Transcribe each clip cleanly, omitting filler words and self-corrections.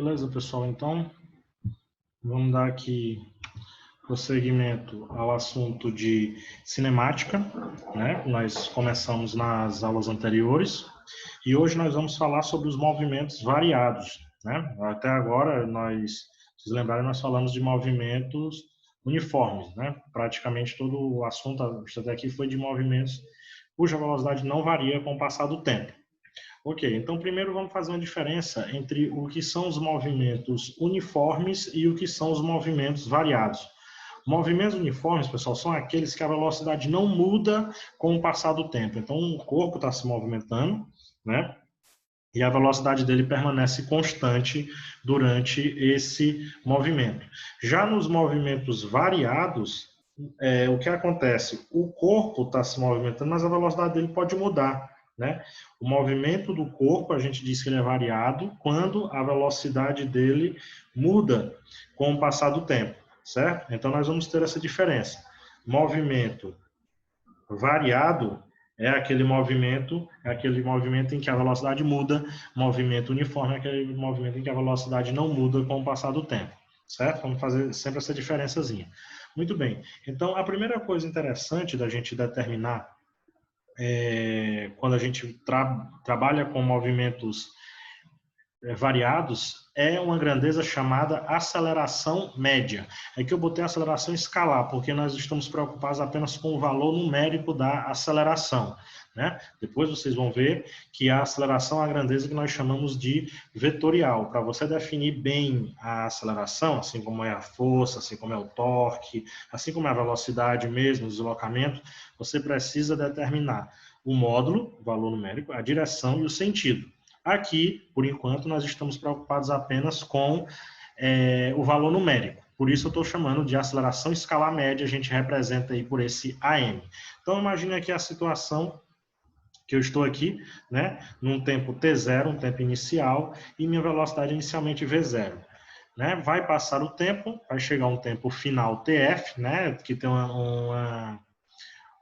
Beleza, pessoal? Então, vamos dar aqui prosseguimento ao assunto de cinemática, né? Nós começamos nas aulas anteriores e hoje nós vamos falar sobre os movimentos variados, né? Até agora, vocês lembrarem, nós falamos de movimentos uniformes, né? Praticamente todo o assunto até aqui foi de movimentos cuja velocidade não varia com o passar do tempo. Ok, então primeiro vamos fazer uma diferença entre o que são os movimentos uniformes e o que são os movimentos variados. Movimentos uniformes, pessoal, são aqueles que a velocidade não muda com o passar do tempo. Então o corpo está se movimentando, né? E a velocidade dele permanece constante durante esse movimento. Já nos movimentos variados, o que acontece? O corpo está se movimentando, mas a velocidade dele pode mudar, né? O movimento do corpo, a gente diz que ele é variado quando a velocidade dele muda com o passar do tempo, certo? Então, nós vamos ter essa diferença. Movimento variado é aquele movimento em que a velocidade muda. Movimento uniforme é aquele movimento em que a velocidade não muda com o passar do tempo, certo? Vamos fazer sempre essa diferençazinha. Muito bem. Então, a primeira coisa interessante da gente determinar quando a gente trabalha com movimentos variados é uma grandeza chamada aceleração média. É que eu botei aceleração escalar, porque nós estamos preocupados apenas com o valor numérico da aceleração, né? Depois vocês vão ver que a aceleração é a grandeza que nós chamamos de vetorial. Para você definir bem a aceleração, assim como é a força, assim como é o torque, assim como é a velocidade mesmo, o deslocamento, você precisa determinar o módulo, o valor numérico, a direção e o sentido. Aqui, por enquanto, nós estamos preocupados apenas com o valor numérico. Por isso eu estou chamando de aceleração escalar média, a gente representa aí por esse AM. Então, imagine aqui a situação que eu estou aqui, né, num tempo t0, um tempo inicial, e minha velocidade inicialmente v0. Né? Vai passar o tempo, vai chegar um tempo final TF, né, que tem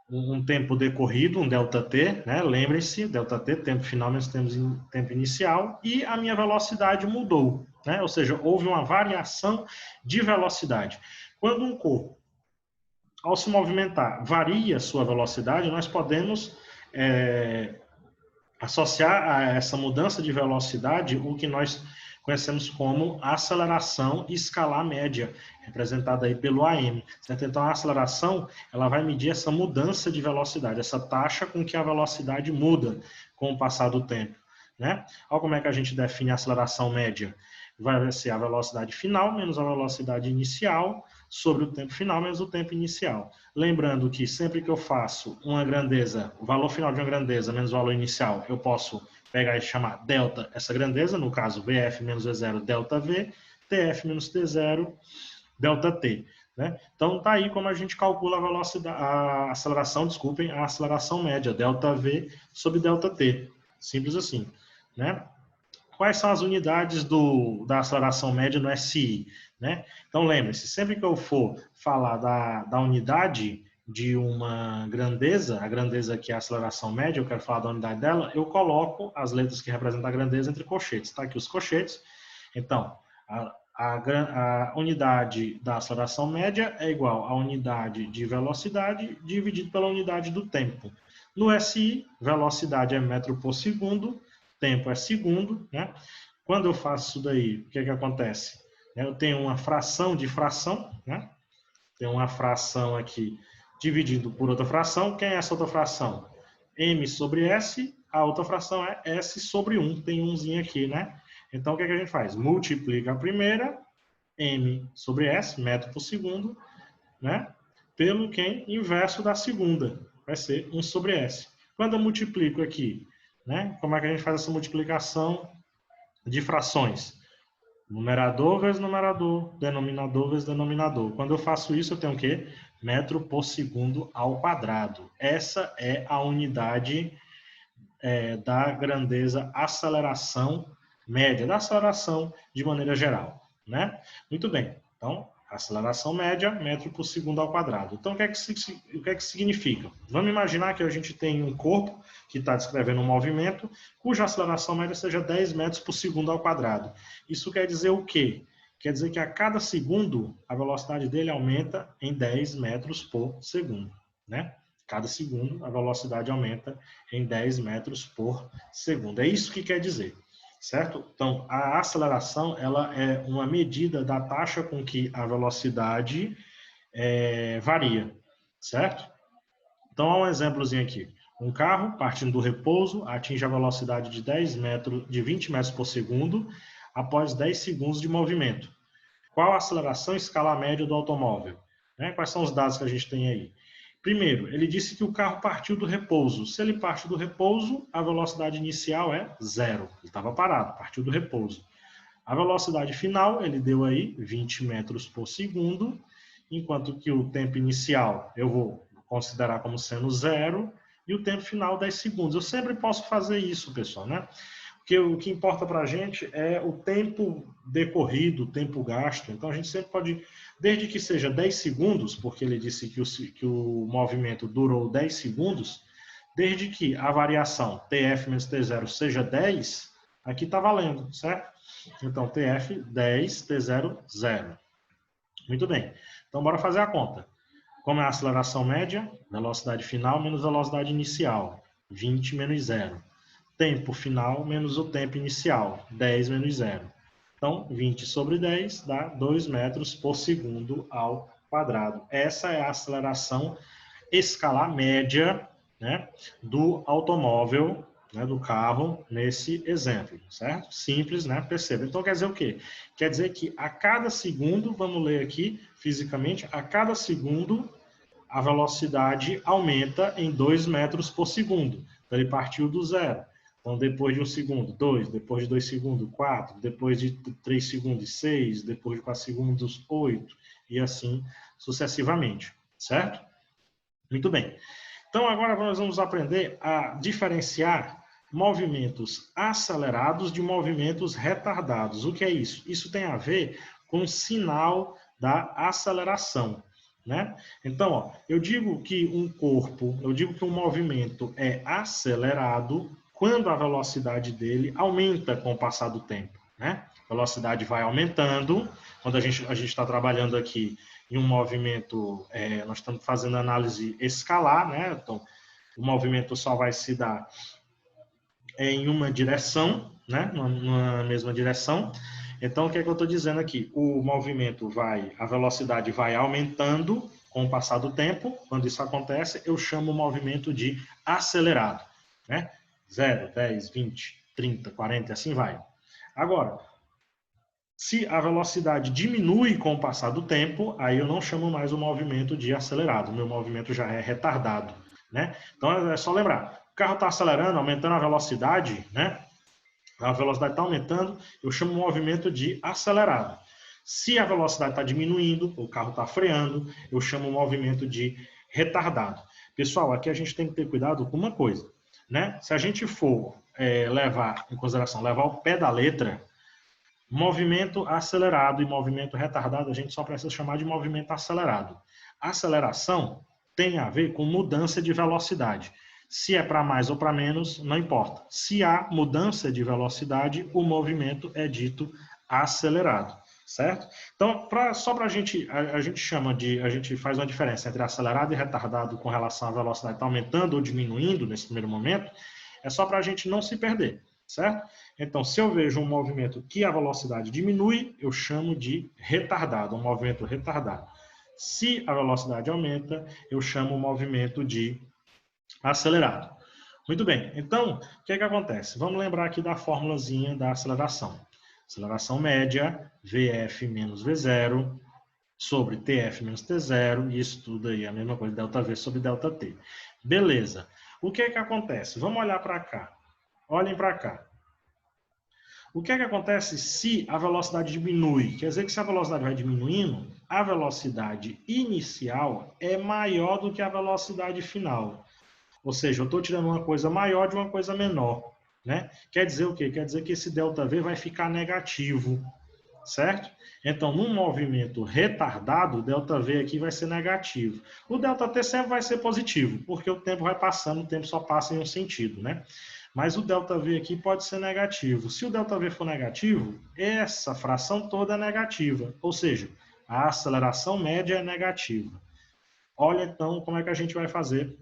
um tempo decorrido, um ΔT, né? Lembrem-se, ΔT, tempo final menos tempo inicial, e a minha velocidade mudou, né? Ou seja, houve uma variação de velocidade. Quando um corpo, ao se movimentar, varia sua velocidade, nós podemos associar a essa mudança de velocidade o que nós conhecemos como aceleração escalar média, representada aí pelo AM, certo? Então, a aceleração, ela vai medir essa mudança de velocidade, essa taxa com que a velocidade muda com o passar do tempo, né? Olha como é que a gente define a aceleração média. Vai ser a velocidade final menos a velocidade inicial sobre o tempo final menos o tempo inicial. Lembrando que sempre que eu faço uma grandeza, o valor final de uma grandeza menos o valor inicial, eu posso pegar e chamar delta essa grandeza, no caso VF menos V0 delta V, TF menos T0 delta T. Né? Então tá aí como a gente calcula a velocidade, a aceleração média, delta V sobre delta T. Simples assim. Né? Quais são as unidades da aceleração média no SI? Né? Então lembre-se, sempre que eu for falar da unidade de uma grandeza, a grandeza que é a aceleração média, eu quero falar da unidade dela, eu coloco as letras que representam a grandeza entre colchetes. Está aqui os colchetes. Então, a unidade da aceleração média é igual à unidade de velocidade dividido pela unidade do tempo. No SI, velocidade é metro por segundo, tempo é segundo, né? Quando eu faço isso daí, o que acontece? Eu tenho uma fração de fração, né? Tem uma fração aqui dividido por outra fração. Quem é essa outra fração? M sobre S, a outra fração é S sobre 1. Tem umzinho aqui, né? Então, o que a gente faz? Multiplica a primeira, M sobre S, metro por segundo, né? Pelo quem? Inverso da segunda. Vai ser 1 sobre S. Quando eu multiplico aqui, né? Como é que a gente faz essa multiplicação de frações? Numerador vezes numerador, denominador vezes denominador. Quando eu faço isso, eu tenho o quê? Metro por segundo ao quadrado. Essa é a unidade da grandeza aceleração média, da aceleração de maneira geral. Né? Muito bem. Então, Aceleração média, metro por segundo ao quadrado. Então, o que é que significa? Vamos imaginar que a gente tem um corpo que está descrevendo um movimento, cuja aceleração média seja 10 metros por segundo ao quadrado. Isso quer dizer o quê? Quer dizer que a cada segundo, a velocidade dele aumenta em 10 metros por segundo, né? Cada segundo, a velocidade aumenta em 10 metros por segundo. É isso que quer dizer. Certo? Então, a aceleração ela é uma medida da taxa com que a velocidade varia, certo? Então, há um exemplozinho aqui. Um carro, partindo do repouso, atinge a velocidade de 20 metros por segundo após 10 segundos de movimento. Qual a aceleração escalar média do automóvel? Né? Quais são os dados que a gente tem aí? Primeiro, ele disse que o carro partiu do repouso. Se ele parte do repouso, a velocidade inicial é 0. Ele estava parado, partiu do repouso. A velocidade final, ele deu aí 20 metros por segundo, enquanto que o tempo inicial eu vou considerar como sendo 0 e o tempo final 10 segundos. Eu sempre posso fazer isso, pessoal, né? Porque o que importa para a gente é o tempo decorrido, o tempo gasto. Então, a gente sempre pode, desde que seja 10 segundos, porque ele disse que o movimento durou 10 segundos, desde que a variação TF menos T0 seja 10, aqui está valendo, certo? Então, TF 10, T0 0. Muito bem. Então, bora fazer a conta. Como é a aceleração média? Velocidade final menos velocidade inicial. 20 menos 0. Tempo final menos o tempo inicial, 10 menos 0. Então, 20 sobre 10 dá 2 metros por segundo ao quadrado. Essa é a aceleração escalar média, né, do automóvel, né, do carro, nesse exemplo, certo? Simples, né? Perceba. Então, quer dizer o quê? Quer dizer que a cada segundo, vamos ler aqui fisicamente, a cada segundo a velocidade aumenta em 2 metros por segundo. Então, ele partiu do zero. Então, depois de 1 segundo, 2, depois de 2 segundos, 4, depois de 3 segundos, 6, depois de 4 segundos, 8, e assim sucessivamente, certo? Muito bem. Então, agora nós vamos aprender a diferenciar movimentos acelerados de movimentos retardados. O que é isso? Isso tem a ver com o sinal da aceleração, né? Então, ó, eu digo que um movimento é acelerado quando a velocidade dele aumenta com o passar do tempo, né? A velocidade vai aumentando. Quando a gente está trabalhando aqui em um movimento, nós estamos fazendo análise escalar, né? Então, o movimento só vai se dar em uma direção, né? Numa mesma direção. Então, o que é que eu estou dizendo aqui? O movimento a velocidade vai aumentando com o passar do tempo. Quando isso acontece, eu chamo o movimento de acelerado, né? 0, 10, 20, 30, 40, assim vai. Agora, se a velocidade diminui com o passar do tempo, aí eu não chamo mais o movimento de acelerado. O meu movimento já é retardado, né? Então, é só lembrar. O carro está acelerando, aumentando a velocidade, né? A velocidade está aumentando, eu chamo o movimento de acelerado. Se a velocidade está diminuindo, o carro está freando, eu chamo o movimento de retardado. Pessoal, aqui a gente tem que ter cuidado com uma coisa, né? Se a gente for levar em consideração, levar o pé da letra, movimento acelerado e movimento retardado, a gente só precisa chamar de movimento acelerado. Aceleração tem a ver com mudança de velocidade. Se é para mais ou para menos, não importa. Se há mudança de velocidade, o movimento é dito acelerado, certo? Então, só para a gente faz uma diferença entre acelerado e retardado com relação à velocidade estar aumentando ou diminuindo nesse primeiro momento, é só para a gente não se perder, certo? Então, se eu vejo um movimento que a velocidade diminui, eu chamo de retardado, um movimento retardado. Se a velocidade aumenta, eu chamo o movimento de acelerado. Muito bem, então, o que é que acontece? Vamos lembrar aqui da formulazinha da aceleração. Aceleração média, VF menos V0, sobre TF menos T0, e isso tudo aí é a mesma coisa, ΔV sobre ΔT. Beleza. O que é que acontece? Vamos olhar para cá. Olhem para cá. O que é que acontece se a velocidade diminui? Quer dizer que se a velocidade vai diminuindo, a velocidade inicial é maior do que a velocidade final. Ou seja, eu estou tirando uma coisa maior de uma coisa menor, né? Quer dizer o quê? Quer dizer que esse ΔV vai ficar negativo, certo? Então, num movimento retardado, o ΔV aqui vai ser negativo. O ΔT sempre vai ser positivo, porque o tempo vai passando, o tempo só passa em um sentido, né? Mas o ΔV aqui pode ser negativo. Se o ΔV for negativo, essa fração toda é negativa, ou seja, a aceleração média é negativa. Olha, então, como é que a gente vai fazer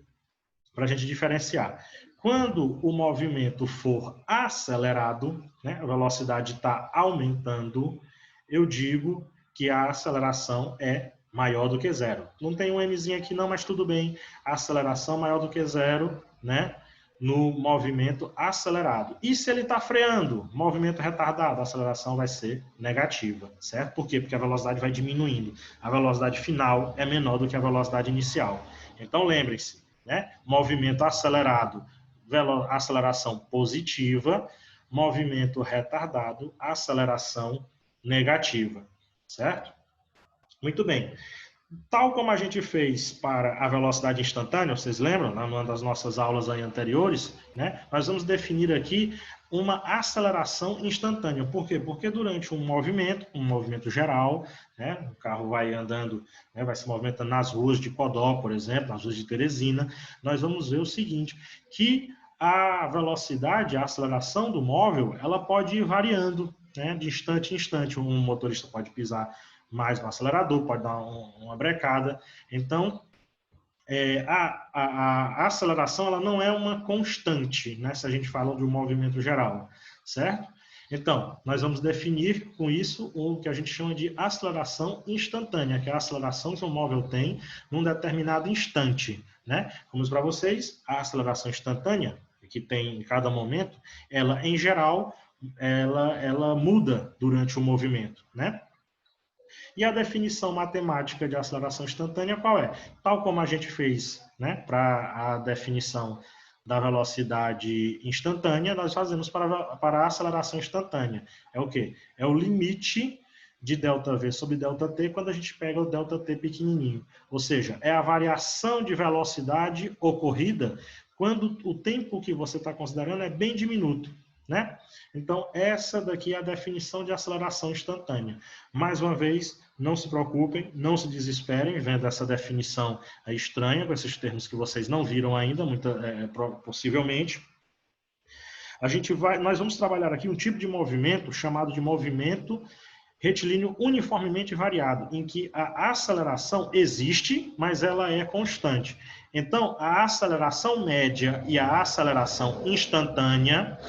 para a gente diferenciar. Quando o movimento for acelerado, né, a velocidade está aumentando, eu digo que a aceleração é maior do que zero. Não tem um mzinho aqui não, mas tudo bem. A aceleração maior do que zero, né, no movimento acelerado. E se ele está freando, movimento retardado, a aceleração vai ser negativa, certo? Por quê? Porque a velocidade vai diminuindo. A velocidade final é menor do que a velocidade inicial. Então, lembrem-se, né? Movimento acelerado, aceleração positiva, movimento retardado, aceleração negativa, certo? Muito bem. Tal como a gente fez para a velocidade instantânea, vocês lembram, numa das nossas aulas aí anteriores, né? Nós vamos definir aqui uma aceleração instantânea. Por quê? Porque durante um movimento geral, né? O carro vai andando, né? Vai se movimentando nas ruas de Codó, por exemplo, nas ruas de Teresina, nós vamos ver o seguinte, que a velocidade, a aceleração do móvel, ela pode ir variando, né? De instante em instante. Um motorista pode pisar mais no acelerador, pode dar uma brecada. Então, a aceleração ela não é uma constante, né, se a gente fala de um movimento geral, certo? Então, nós vamos definir com isso o que a gente chama de aceleração instantânea, que é a aceleração que o móvel tem num determinado instante, né? Como para vocês, a aceleração instantânea, que tem em cada momento, ela, em geral, ela muda durante o movimento, né? E a definição matemática de aceleração instantânea qual é? Tal como a gente fez, né, para a definição da velocidade instantânea, nós fazemos para a aceleração instantânea. É o quê? É o limite de ΔV sobre ΔT quando a gente pega o ΔT pequenininho. Ou seja, é a variação de velocidade ocorrida quando o tempo que você está considerando é bem diminuto, né? Então, essa daqui é a definição de aceleração instantânea. Mais uma vez, não se preocupem, não se desesperem vendo essa definição estranha, com esses termos que vocês não viram ainda, possivelmente. Nós vamos trabalhar aqui um tipo de movimento chamado de movimento retilíneo uniformemente variado, em que a aceleração existe, mas ela é constante. Então, a aceleração média e a aceleração instantânea,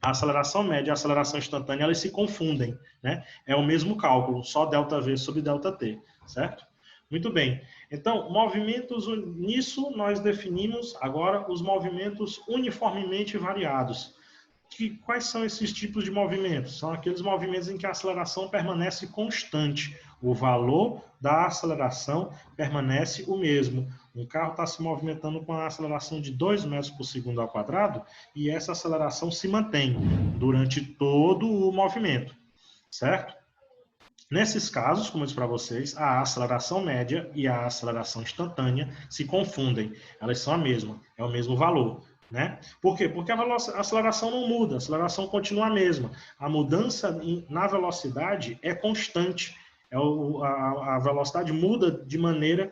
a aceleração média e a aceleração instantânea, elas se confundem, né? É o mesmo cálculo, só ΔV sobre ΔT, certo? Muito bem. Então, nisso nós definimos agora os movimentos uniformemente variados. Quais são esses tipos de movimentos? São aqueles movimentos em que a aceleração permanece constante. O valor da aceleração permanece o mesmo. Um carro está se movimentando com a aceleração de 2 metros por segundo ao quadrado e essa aceleração se mantém durante todo o movimento, certo? Nesses casos, como eu disse para vocês, a aceleração média e a aceleração instantânea se confundem. Elas são a mesma, é o mesmo valor. Né? Por quê? Porque a aceleração não muda, a aceleração continua a mesma. A mudança na velocidade é constante. A velocidade muda de maneira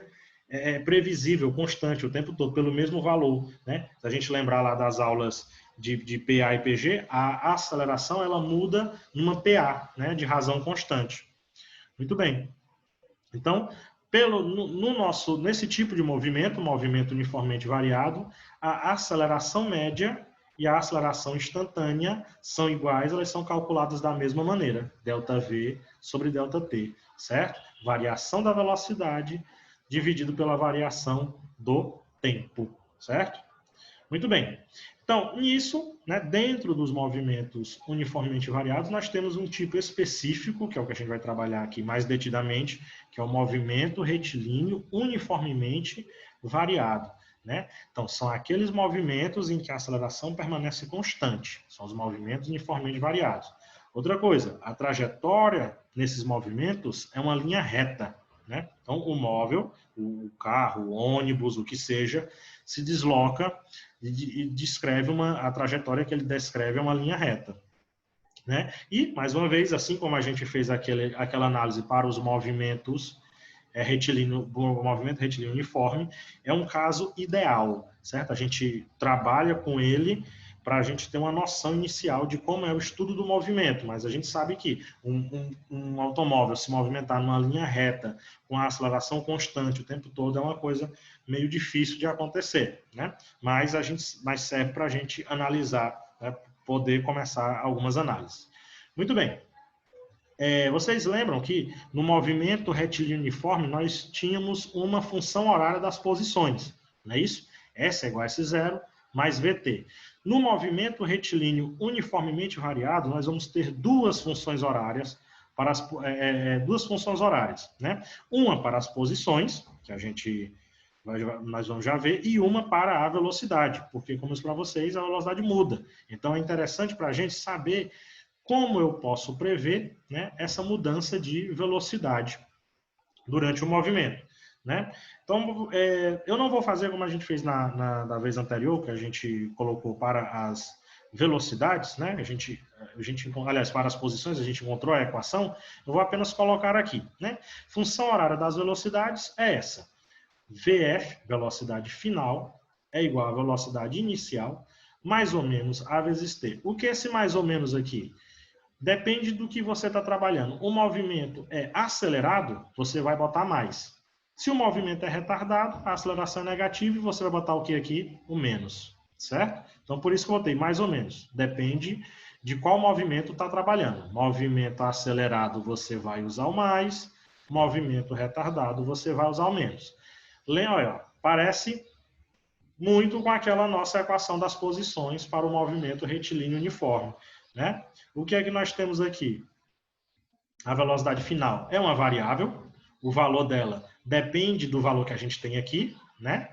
previsível, constante, o tempo todo, pelo mesmo valor. Né? Se a gente lembrar lá das aulas de PA e PG, a aceleração ela muda numa PA, né? De razão constante. Muito bem. Então, nesse tipo de movimento uniformemente variado, a aceleração média e a aceleração instantânea são iguais, elas são calculadas da mesma maneira, ΔV sobre ΔT, certo? Variação da velocidade dividido pela variação do tempo, certo? Muito bem. Então, nisso, né, dentro dos movimentos uniformemente variados, nós temos um tipo específico, que é o que a gente vai trabalhar aqui mais detidamente, que é o movimento retilíneo uniformemente variado. Né? Então, são aqueles movimentos em que a aceleração permanece constante. São os movimentos uniformemente variados. Outra coisa, a trajetória nesses movimentos é uma linha reta. Né? Então, o móvel, o carro, o ônibus, o que seja, se desloca e descreve a trajetória que ele descreve é uma linha reta. né? E, mais uma vez, assim como a gente fez aquela análise para os movimentos retilíneo, o movimento retilíneo uniforme, é um caso ideal, certo? A gente trabalha com ele para a gente ter uma noção inicial de como é o estudo do movimento, mas a gente sabe que um automóvel se movimentar numa linha reta, com a aceleração constante o tempo todo, é uma coisa meio difícil de acontecer, né? Mas serve para a gente analisar, né? Poder começar algumas análises. Muito bem. Vocês lembram que no movimento retilíneo uniforme nós tínhamos uma função horária das posições, não é isso? S é igual a S0 mais VT. No movimento retilíneo uniformemente variado, nós vamos ter duas funções horárias, né? Uma para as posições, que nós vamos já ver, e uma para a velocidade, porque, como eu disse para vocês, a velocidade muda. Então, é interessante para a gente saber como eu posso prever, né, essa mudança de velocidade durante o movimento, né? Então, eu não vou fazer como a gente fez na vez anterior, que a gente colocou para as velocidades, né? Aliás, para as posições, a gente encontrou a equação, eu vou apenas colocar aqui, né? Função horária das velocidades é essa. VF, velocidade final, é igual à velocidade inicial, mais ou menos A vezes T. O que é esse mais ou menos aqui? Depende do que você está trabalhando. O movimento é acelerado, você vai botar mais. Se o movimento é retardado, a aceleração é negativa e você vai botar o que aqui? O menos, certo? Então, por isso que eu botei mais ou menos. Depende de qual movimento está trabalhando. Movimento acelerado, você vai usar o mais. Movimento retardado, você vai usar o menos. Olha, parece muito com aquela nossa equação das posições para o movimento retilíneo uniforme, né? O que é que nós temos aqui? A velocidade final é uma variável, o valor dela depende do valor que a gente tem aqui, né?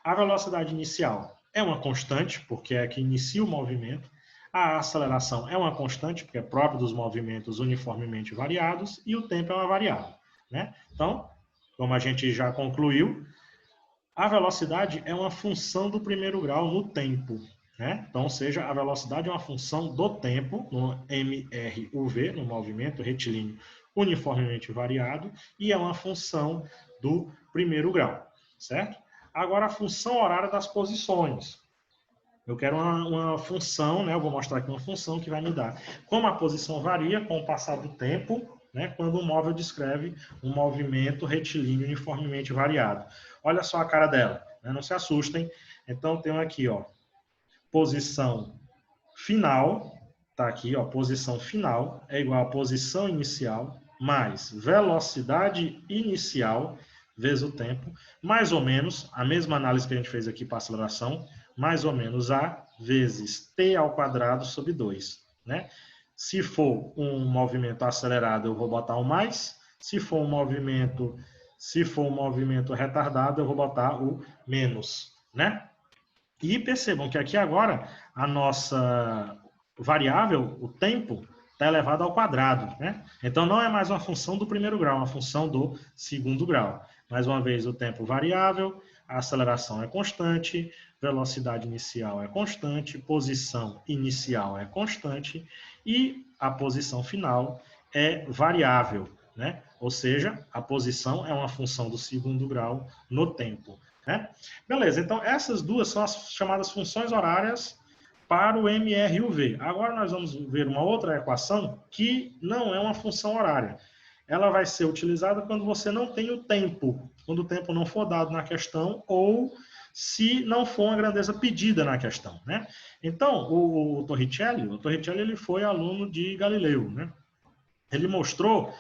A velocidade inicial é uma constante, porque é a que inicia o movimento. A aceleração é uma constante, porque é própria dos movimentos uniformemente variados, e o tempo é uma variável, né? Então, como a gente já concluiu, a velocidade é uma função do primeiro grau no tempo, né? Então, ou seja, a velocidade é uma função do tempo, no MRUV, no movimento retilíneo uniformemente variado, e é uma função do primeiro grau, certo? Agora, a função horária das posições. Eu quero uma função, né? Eu vou mostrar aqui uma função que vai me dar como a posição varia com o passar do tempo, né, quando o móvel descreve um movimento retilíneo uniformemente variado. Olha só a cara dela, né? Não se assustem. Então, tenho aqui, ó, posição final, tá aqui, ó, posição final é igual a posição inicial mais velocidade inicial vezes o tempo, mais ou menos, a mesma análise que a gente fez aqui para a aceleração, mais ou menos A vezes T ao quadrado sobre 2, né? Se for um movimento acelerado, eu vou botar o mais. Se for um movimento retardado, eu vou botar o menos, né? E percebam que aqui agora a nossa variável, o tempo, está elevado ao quadrado, né? Então não é mais uma função do primeiro grau, é uma função do segundo grau. Mais uma vez, o tempo variável, a aceleração é constante, velocidade inicial é constante, posição inicial é constante e a posição final é variável, né? Ou seja, a posição é uma função do segundo grau no tempo, né? Beleza, então essas duas são as chamadas funções horárias para o MRUV. Agora nós vamos ver uma outra equação que não é uma função horária. Ela vai ser utilizada quando você não tem o tempo, quando o tempo não for dado na questão ou se não for uma grandeza pedida na questão, né? Então, o Torricelli ele foi aluno de Galileu, né? Ele mostrou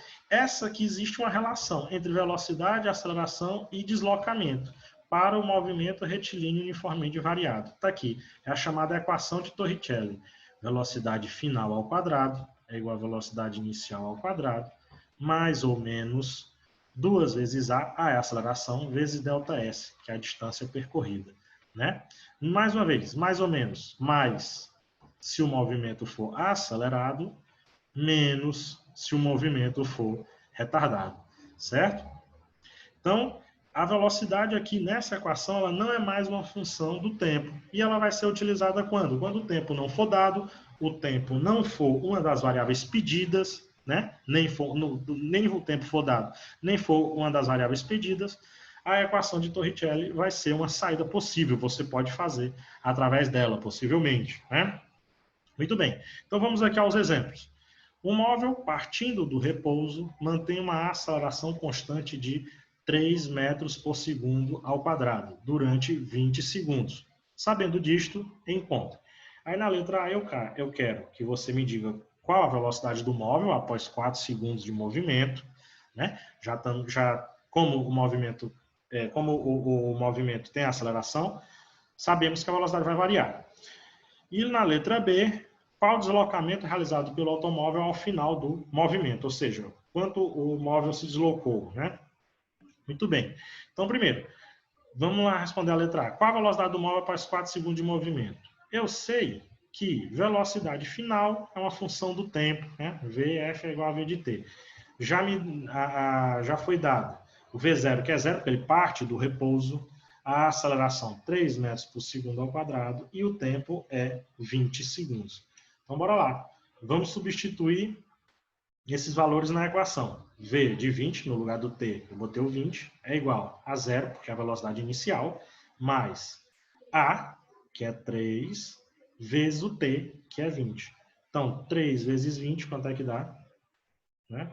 que existe uma relação entre velocidade, aceleração e deslocamento para o movimento retilíneo uniformemente variado. Está aqui, é a chamada equação de Torricelli. Velocidade final ao quadrado é igual a velocidade inicial ao quadrado, mais ou menos 2 vezes A é a aceleração, vezes ΔS, que é a distância percorrida, né? Mais uma vez, mais ou menos, mais se o movimento for acelerado, menos se o movimento for retardado, certo? Então, a velocidade aqui nessa equação ela não é mais uma função do tempo. E ela vai ser utilizada quando? Quando o tempo não for dado o tempo não for uma das variáveis pedidas, né? Nem o tempo for dado, nem for uma das variáveis pedidas, a equação de Torricelli vai ser uma saída possível. Você pode fazer através dela, possivelmente, né? Muito bem. Então vamos aqui aos exemplos. Um móvel, partindo do repouso, mantém uma aceleração constante de 3 metros por segundo ao quadrado, durante 20 segundos. Sabendo disto, encontre. Aí na letra A eu quero que você me diga qual a velocidade do móvel após 4 segundos de movimento, né? Como o movimento tem aceleração, sabemos que a velocidade vai variar. E na letra B, qual o deslocamento realizado pelo automóvel ao final do movimento, ou seja, quanto o móvel se deslocou, né? Muito bem. Então, primeiro, vamos lá responder a letra A. Qual a velocidade do móvel após 4 segundos de movimento? Eu sei que velocidade final é uma função do tempo, né? Vf é igual a V de t. Já foi dado o V0, que é zero, porque ele parte do repouso, a aceleração 3 metros por segundo ao quadrado e o tempo é 20 segundos. Então, bora lá. Vamos substituir esses valores na equação. V de 20 no lugar do t, eu botei o 20, é igual a zero, porque é a velocidade inicial, mais A, que é 3, vezes o t, que é 20. Então, 3 vezes 20, quanto é que dá? Né?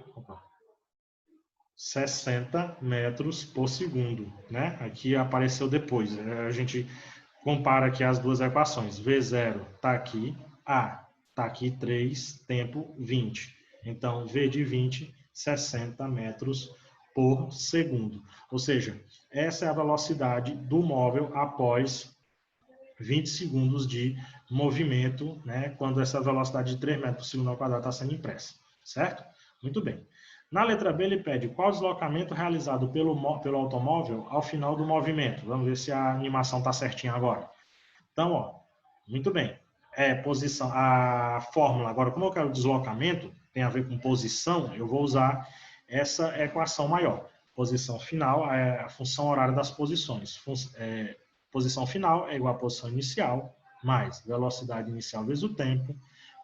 60 metros por segundo. Né? Aqui apareceu depois. A gente compara aqui as duas equações. V0 está aqui, A está aqui 3, tempo 20. Então, V de 20, 60 metros por segundo. Ou seja, essa é a velocidade do móvel após 20 segundos de movimento, né, quando essa velocidade de 3 metros por segundo ao quadrado está sendo impressa. Certo? Muito bem. Na letra B, ele pede qual o deslocamento realizado pelo automóvel ao final do movimento. Vamos ver se a animação está certinha agora. Então, ó, muito bem. Posição, a fórmula, agora, como eu quero deslocamento, tem a ver com posição, eu vou usar essa equação maior. Posição final é a função horária das posições. Posição final é igual a posição inicial, mais velocidade inicial vezes o tempo,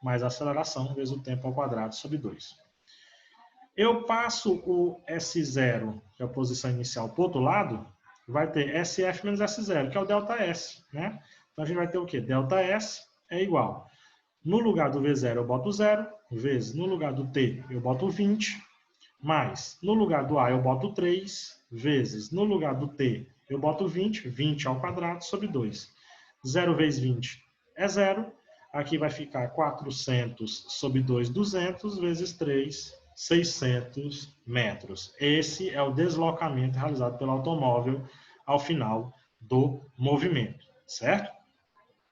mais aceleração vezes o tempo ao quadrado sobre 2. Eu passo o S0, que é a posição inicial, para o outro lado, vai ter SF menos S0, que é o ΔS, né? Então, a gente vai ter o quê? ΔS é igual. No lugar do V0, eu boto 0, vezes no lugar do T, eu boto 20, mais no lugar do A, eu boto 3, vezes no lugar do T, eu boto 20, 20 ao quadrado sobre 2. 0 vezes 20 é 0. Aqui vai ficar 400 sobre 2, 200, vezes 3, 600 metros. Esse é o deslocamento realizado pelo automóvel ao final do movimento, certo?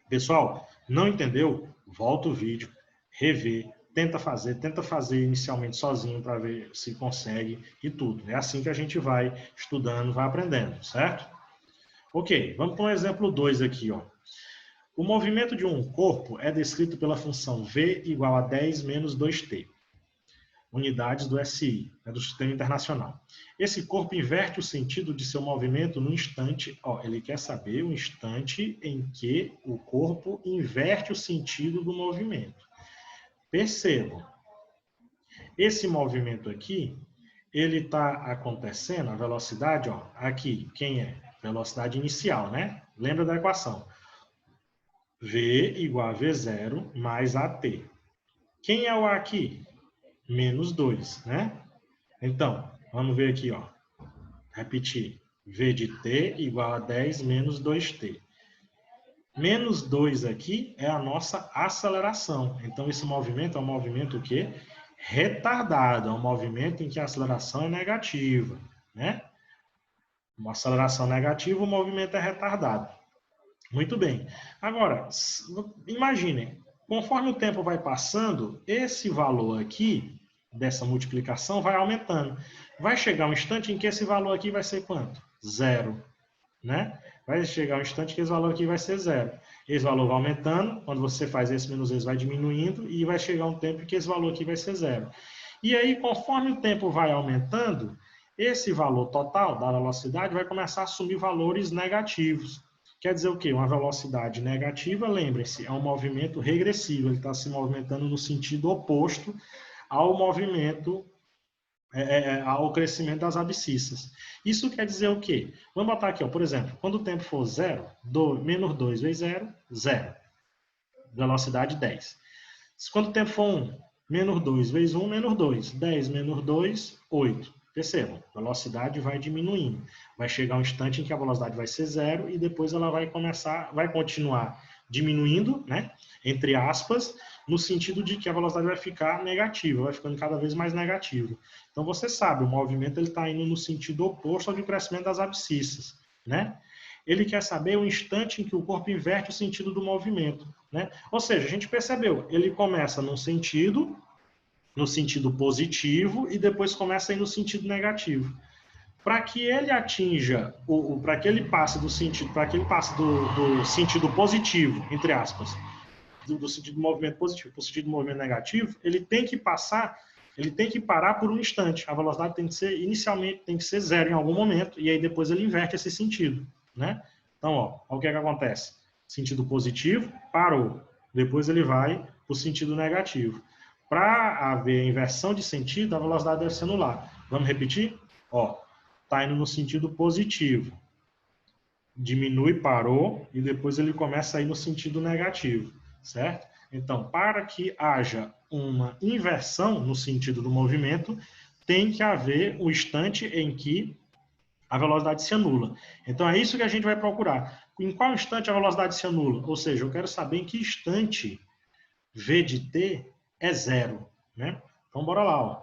Pessoal, não entendeu? Volta o vídeo, revê, tenta fazer inicialmente sozinho para ver se consegue e tudo. É assim que a gente vai estudando, vai aprendendo, certo? Ok, vamos para um exemplo 2 aqui, ó. O movimento de um corpo é descrito pela função V igual a 10 menos 2t. Unidades do SI, do Sistema Internacional. Esse corpo inverte o sentido de seu movimento no instante, ele quer saber o instante em que o corpo inverte o sentido do movimento. Percebam, esse movimento aqui, ele está acontecendo, a velocidade, aqui, quem é? Velocidade inicial, né? Lembra da equação? V igual a V0 mais AT. Quem é o A aqui? Menos 2, né? Então, vamos ver aqui, repetir. V de t igual a 10 menos 2t. Menos 2 aqui é a nossa aceleração. Então, esse movimento é um movimento o quê? Retardado. É um movimento em que a aceleração é negativa, né? Uma aceleração negativa, o movimento é retardado. Muito bem. Agora, imaginem, conforme o tempo vai passando, esse valor aqui, dessa multiplicação, vai aumentando. Vai chegar um instante em que esse valor aqui vai ser quanto? 0. Né? Vai chegar um instante que esse valor aqui vai ser 0. Esse valor vai aumentando, quando você faz esse menos esse, vai diminuindo, e vai chegar um tempo em que esse valor aqui vai ser 0. E aí, conforme o tempo vai aumentando, esse valor total da velocidade vai começar a assumir valores negativos. Quer dizer o quê? Uma velocidade negativa, lembrem-se, é um movimento regressivo, ele está se movimentando no sentido oposto ao movimento, ao crescimento das abscissas. Isso quer dizer o quê? Vamos botar aqui, ó, por exemplo, quando o tempo for zero, menos 2 vezes 0, 0. Velocidade 10. Quando o tempo for 1, menos 2 vezes 1, menos 2. 10 menos 2, 8. Percebam, a velocidade vai diminuindo. Vai chegar um instante em que a velocidade vai ser 0 e depois ela vai continuar diminuindo, né, entre aspas, no sentido de que a velocidade vai ficar negativa, vai ficando cada vez mais negativa. Então você sabe, o movimento está indo no sentido oposto ao de crescimento das abscissas, né? Ele quer saber o instante em que o corpo inverte o sentido do movimento, né? Ou seja, a gente percebeu, ele começa no sentido positivo e depois começa a ir no sentido negativo. Para que ele atinja, para que ele passe do sentido positivo, entre aspas, do sentido do movimento positivo para o sentido do movimento negativo, ele tem que parar por um instante. A velocidade inicialmente tem que ser 0 em algum momento, e aí depois ele inverte esse sentido, né? Então, ó, o que é que acontece? Sentido positivo, parou. Depois ele vai para o sentido negativo. Para haver a inversão de sentido, a velocidade deve ser anular. Vamos repetir? Ó, está indo no sentido positivo. Diminui, parou, e depois ele começa a ir no sentido negativo, certo? Então, para que haja uma inversão no sentido do movimento, tem que haver o instante em que a velocidade se anula. Então, é isso que a gente vai procurar. Em qual instante a velocidade se anula? Ou seja, eu quero saber em que instante V de t é 0, né? Então, bora lá, ó.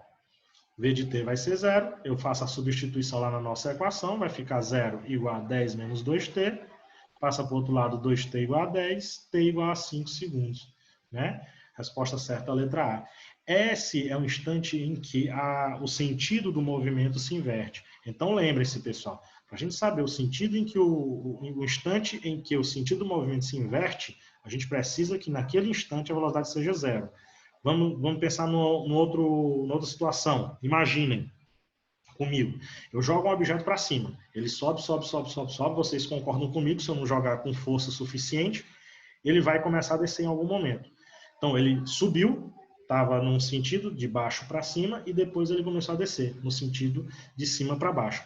V de t vai ser 0, eu faço a substituição lá na nossa equação, vai ficar 0 igual a 10 menos 2t, passa para o outro lado 2t igual a 10, t igual a 5 segundos, né? Resposta certa, a letra A. Esse é o instante em que o sentido do movimento se inverte. Então, lembre-se, pessoal, para a gente saber o sentido em que o instante em que o sentido do movimento se inverte, a gente precisa que naquele instante a velocidade seja 0. Vamos pensar numa outra situação. Imaginem comigo. Eu jogo um objeto para cima. Ele sobe. Vocês concordam comigo, se eu não jogar com força suficiente, ele vai começar a descer em algum momento. Então, ele subiu, estava num sentido de baixo para cima, e depois ele começou a descer, no sentido de cima para baixo.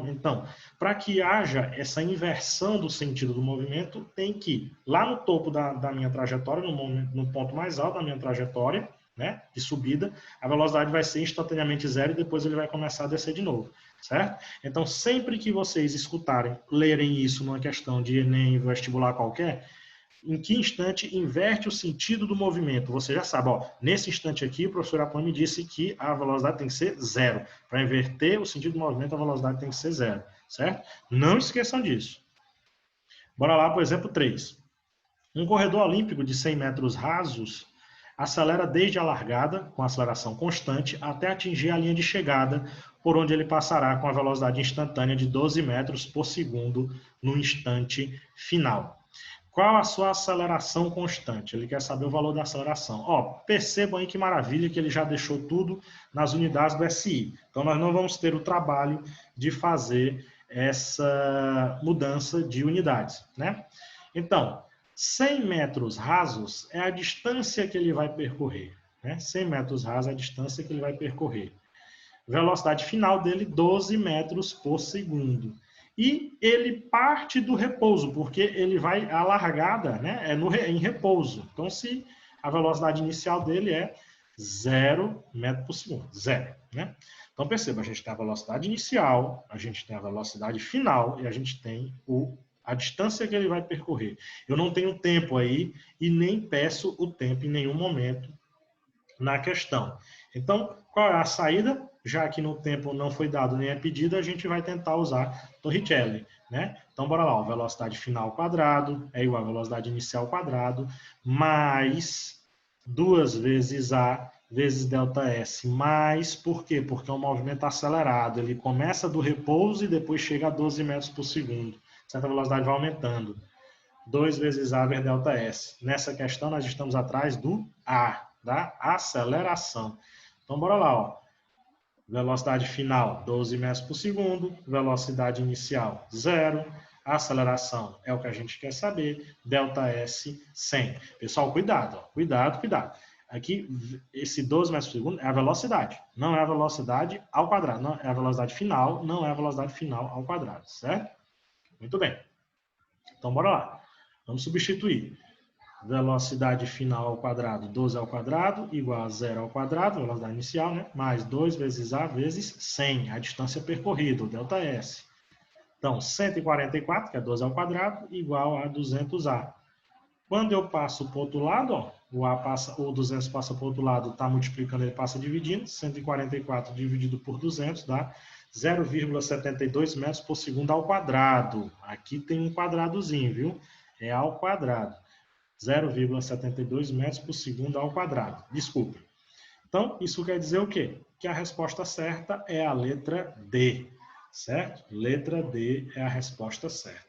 Então, para que haja essa inversão do sentido do movimento, tem que, lá no topo da minha trajetória, no ponto mais alto da minha trajetória, né, de subida, a velocidade vai ser instantaneamente 0 e depois ele vai começar a descer de novo, certo? Então, sempre que vocês escutarem, lerem isso numa questão de Enem, vestibular qualquer, em que instante inverte o sentido do movimento? Você já sabe, ó, nesse instante aqui, o professor Apan me disse que a velocidade tem que ser 0. Para inverter o sentido do movimento, a velocidade tem que ser 0, certo? Não esqueçam disso. Bora lá para o exemplo 3. Um corredor olímpico de 100 metros rasos acelera desde a largada, com aceleração constante, até atingir a linha de chegada, por onde ele passará com a velocidade instantânea de 12 metros por segundo no instante final. Qual a sua aceleração constante? Ele quer saber o valor da aceleração. Ó, percebam aí que maravilha que ele já deixou tudo nas unidades do SI. Então, nós não vamos ter o trabalho de fazer essa mudança de unidades, né? Então, 100 metros rasos é a distância que ele vai percorrer, né? 100 metros rasos é a distância que ele vai percorrer. Velocidade final dele, 12 metros por segundo. E ele parte do repouso, porque a largada, né, é em repouso. Então, se a velocidade inicial dele é 0 metro por segundo, 0, né? Então, perceba, a gente tem a velocidade inicial, a gente tem a velocidade final e a gente tem a distância que ele vai percorrer. Eu não tenho tempo aí e nem peço o tempo em nenhum momento na questão. Então, qual é a saída? Já que no tempo não foi dado nem é pedido, a gente vai tentar usar Torricelli, né? Então, bora lá. Velocidade final quadrado é igual a velocidade inicial quadrado, mais 2 vezes A vezes ΔS. Mais, por quê? Porque é um movimento acelerado. Ele começa do repouso e depois chega a 12 metros por segundo. Certa velocidade vai aumentando. 2 vezes A vezes ΔS. Nessa questão, nós estamos atrás do A, da aceleração. Então, bora lá, ó. Velocidade final, 12 metros por segundo. Velocidade inicial, 0. A aceleração é o que a gente quer saber, ΔS 100. Pessoal, cuidado, ó, cuidado, cuidado. Aqui, esse 12 metros por segundo é a velocidade, não é a velocidade ao quadrado, não é a velocidade final, não é a velocidade final ao quadrado, certo? Muito bem. Então, bora lá. Vamos substituir. Velocidade final ao quadrado, 12 ao quadrado, igual a 0 ao quadrado, velocidade inicial, né? Mais 2 vezes A vezes 100, a distância percorrida, o ΔS. Então, 144, que é 12 ao quadrado, igual a 200A. Quando eu passo para o outro lado, ó, o 200 passa para o outro lado, está multiplicando, ele passa dividindo, 144 dividido por 200 dá 0,72 metros por segundo ao quadrado. Aqui tem um quadradozinho, viu? É ao quadrado. 0,72 metros por segundo ao quadrado. Desculpe. Então, isso quer dizer o quê? Que a resposta certa é a letra D, certo? Letra D é a resposta certa.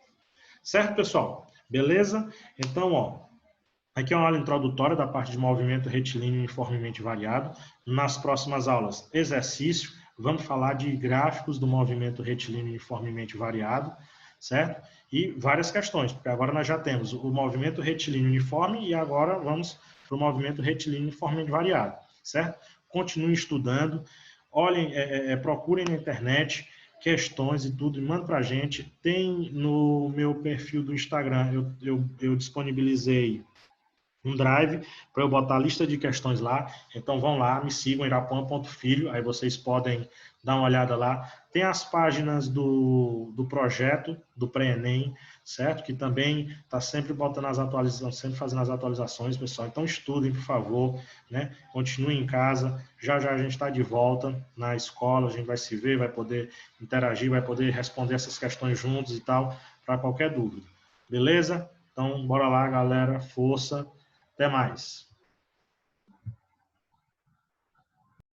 Certo, pessoal? Beleza? Então, ó, aqui é uma aula introdutória da parte de movimento retilíneo uniformemente variado. Nas próximas aulas, exercício, vamos falar de gráficos do movimento retilíneo uniformemente variado, certo? E várias questões, porque agora nós já temos o movimento retilíneo uniforme e agora vamos para o movimento retilíneo uniformemente variado, certo? Continuem estudando, olhem, procurem na internet questões e tudo, e manda para a gente. Tem no meu perfil do Instagram, eu disponibilizei um drive para eu botar a lista de questões lá. Então vão lá, me sigam, irapuã.filho, aí vocês podem dar uma olhada lá. Tem as páginas do projeto, do pré-ENEM, certo? Que também está sempre botando as atualizações, sempre fazendo as atualizações, pessoal. Então estudem, por favor, né? Continuem em casa. Já já a gente está de volta na escola, a gente vai se ver, vai poder interagir, vai poder responder essas questões juntos e tal, para qualquer dúvida. Beleza? Então, bora lá, galera. Força. Até mais.